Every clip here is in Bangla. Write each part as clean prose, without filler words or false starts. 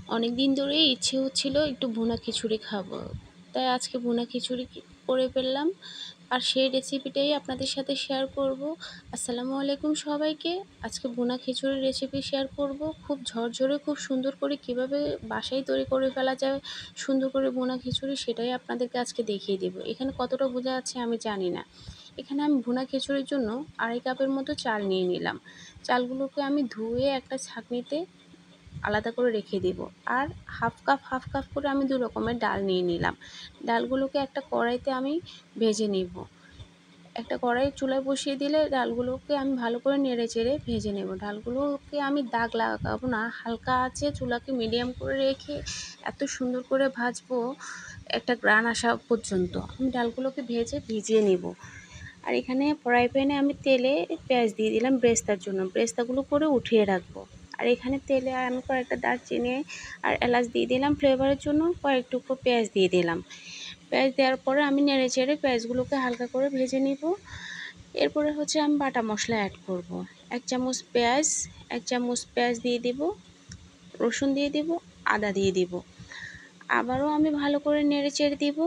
অনেক দিন ধরেই ইচ্ছে হচ্ছিল একটু ভুনা খিচুড়ি খাবো, তাই আজকে ভুনা খিচুড়ি করে ফেললাম। আর সেই রেসিপিটাই আপনাদের সাথে শেয়ার করব। আসসালামু আলাইকুম সবাইকে। আজকে ভুনা খিচুড়ির রেসিপি শেয়ার করব। খুব ঝরঝরে খুব সুন্দর করে কিভাবে বাসায় তৈরি করে ফেলা যায় সুন্দর করে ভুনা খিচুড়ি, সেটাই আপনাদেরকে আজকে দেখিয়ে দেব। এখানে কতটা বোঝা আছে আমি জানি না। এখানে আমি ভুনা খিচুড়ির জন্য 2.5 কাপের মতো চাল নিয়ে নিলাম। চালগুলোকে আমি ধুয়ে একটা ছাঁকনিতে আলাদা করে রেখে দেব। আর হাফ কাপ করে আমি 2 রকমের ডাল নিয়ে নিলাম। ডালগুলোকে একটা কড়াইতে আমি ভেজে নিব। একটা কড়াই চুলায় বসিয়ে দিলে ডালগুলোকে আমি ভালো করে নেড়ে চেড়ে ভেজে নেব। ডালগুলোকে আমি দাগ লাগাবো না, হালকা আঁচে চুলাকে মিডিয়াম করে রেখে এত সুন্দর করে ভাজবো একটা গ্রান আসা পর্যন্ত আমি ডালগুলোকে ভেজে ভিজিয়ে নিব। আর এখানে ফ্রাই প্যানে আমি তেলে পেঁয়াজ দিয়ে দিলাম ব্রেস্তার জন্য। ব্রেস্তাগুলো করে উঠিয়ে রাখবো। আর এখানে তেলে আমি কয়েকটা দারচিনি আর এলাচ দিয়ে দিলাম ফ্লেভারের জন্য। কয়েক টুকরো পেঁয়াজ দিয়ে দিলাম। পেঁয়াজ দেওয়ার পরে আমি নেড়ে চেড়ে পেঁয়াজগুলোকে হালকা করে ভেজে নিব। এরপরে হচ্ছে আমি বাটা মশলা অ্যাড করব। 1 চামচ পেঁয়াজ দিয়ে দিব, রসুন দিয়ে দিব, আদা দিয়ে দিব। আবারও আমি ভালো করে নেড়ে চেড়ে দিব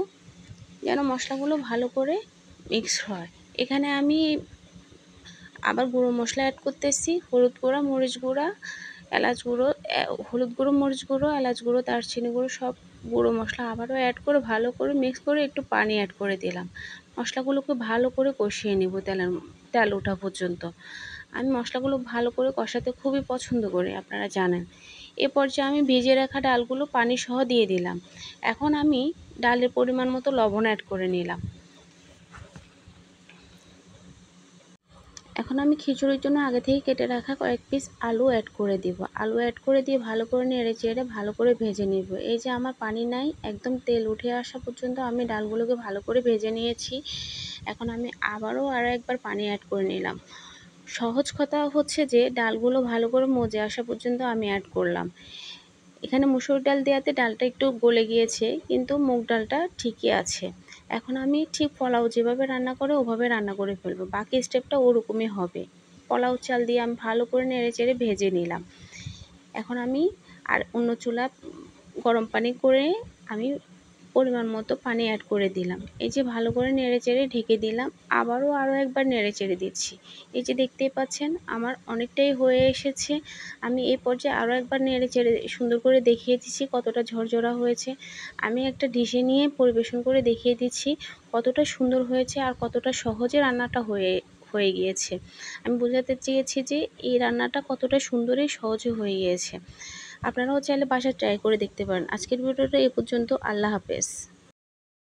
যেন মশলাগুলো ভালো করে মিক্স হয়। এখানে আমি আবার গুঁড়ো মশলা অ্যাড করতেছি, হলুদ গুঁড়া, মরিচ গুঁড়া, এলাচ গুঁড়ো, হলুদ গুঁড়ো, মরিচ গুঁড়ো, এলাচ গুঁড়ো, দারচিনি গুঁড়ো, সব গুঁড়ো মশলা আবারও অ্যাড করে ভালো করে মিক্স করে একটু পানি অ্যাড করে দিলাম। মশলাগুলোকে ভালো করে কষিয়ে নিব তেল ওঠা পর্যন্ত। আমি মশলাগুলো ভালো করে কষাতে খুবই পছন্দ করি, আপনারা জানেন। এ পর্যায়ে আমি ভেজে রাখা ডালগুলো পানি সহ দিয়ে দিলাম। এখন আমি ডালের পরিমাণ মতো লবণ অ্যাড করে নিলাম। এখন আমি খিচুড়ির জন্য আগে থেকে কেটে রাখা কয়েক পিস আলু অ্যাড করে দিব। আলু অ্যাড করে দিয়ে ভালো করে নেড়ে চেড়ে ভালো করে ভেজে নিব। এই যে আমার পানি নাই, একদম তেল উঠে আসা পর্যন্ত আমি ডালগুলোকে ভালো করে ভেজে নিয়েছি। এখন আমি আবারও আরও একবার পানি অ্যাড করে নিলাম। সহজ কথা হচ্ছে যে ডালগুলো ভালো করে মজে আসা পর্যন্ত আমি অ্যাড করলাম। এখানে মুসুর ডাল দেওয়াতে ডালটা একটু গলে গিয়েছে, কিন্তু মুগ ডালটা ঠিকই আছে। এখন আমি ঠিক পোলাও যেভাবে রান্না করে ওভাবে রান্না করে ফেলবো। বাকি স্টেপটা ওরকমই হবে। পোলাও চাল দিয়ে আমি ভালো করে নেড়ে চেড়ে ভেজে নিলাম। এখন আমি আর অন্য চুলা গরম পানি করে আমি পরিমাণ মতো পানি অ্যাড করে দিলাম। এই যে ভালো করে নেড়ে চেড়ে ঢেকে দিলাম। আরও একবার নেড়ে চেড়ে দিচ্ছি। এই যে দেখতেই পাচ্ছেন আমার অনেকটাই হয়ে এসেছে। আমি এই পর্যায়ে আরও একবার নেড়ে চেড়ে সুন্দর করে দেখিয়ে দিচ্ছি কতটা ঝরঝরা হয়েছে। আমি একটা ডিশে নিয়ে পরিবেশন করে দেখিয়ে দিচ্ছি কতটা সুন্দর হয়েছে আর কতটা সহজে রান্নাটা হয়ে গিয়েছে। আমি বোঝাতে চেয়েছি যে এই রান্নাটা কতটা সুন্দরই সহজে হয়ে গিয়েছে। আপনারাও চাইলে বাসায় ট্রাই করে দেখতে পারেন। আজকের ভিডিওটা এ পর্যন্ত। আল্লাহ হাফেজ।